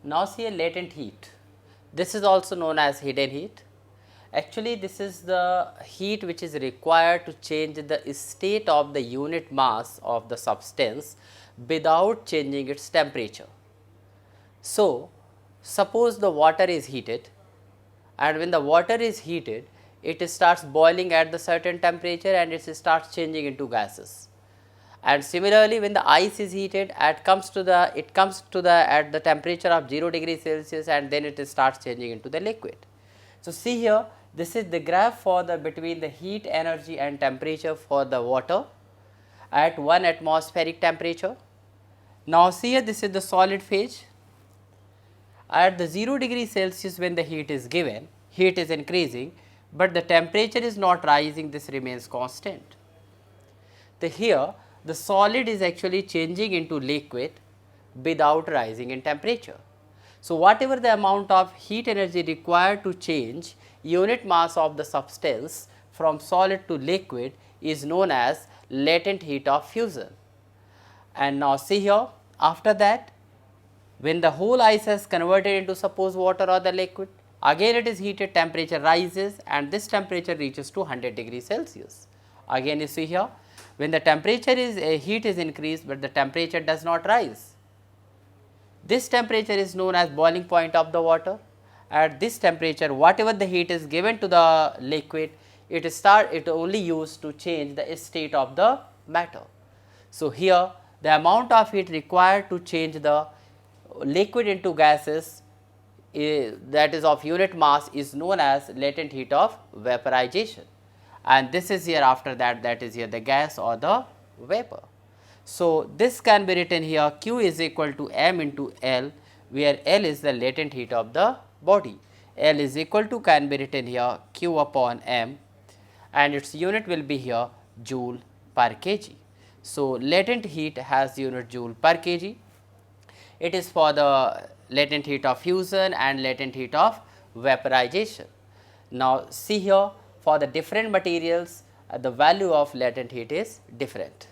Now see a latent heat. This is also known as hidden heat. Actually, this is the heat which is required to change the state of the unit mass of the substance without changing its temperature. So, suppose the water is heated, and when the water is heated, it starts boiling at the certain temperature and it starts changing into gases. And similarly, when the ice is heated, it comes to the at the temperature of 0 degree Celsius, and then it starts changing into the liquid. So, see here, this is the graph for the between the heat energy and temperature for the water at 1 atmospheric temperature. Now, see here, this is the solid phase. At the 0 degree Celsius, when the heat is given, heat is increasing, but the temperature is not rising, this remains constant. Here the solid is actually changing into liquid without rising in temperature. So, whatever the amount of heat energy required to change unit mass of the substance from solid to liquid is known as latent heat of fusion. And now see here, after that, when the whole ice has converted into suppose water or the liquid, again it is heated, temperature rises, and this temperature reaches to 100 degrees Celsius. Again you see here, when the temperature is heat is increased, but the temperature does not rise. This temperature is known as boiling point of the water. At this temperature, whatever the heat is given to the liquid, it only used to change the state of the matter. So, here the amount of heat required to change the liquid into gases that is of unit mass is known as latent heat of vaporization, and this is here after that is here the gas or the vapor. So, this can be written here Q is equal to m into L, where L is the latent heat of the body. L is equal to can be written here Q upon m, and its unit will be here joule per kg. So, latent heat has unit joule per kg. It is for the latent heat of fusion and latent heat of vaporization. Now, see here, for the different materials the value of latent heat is different.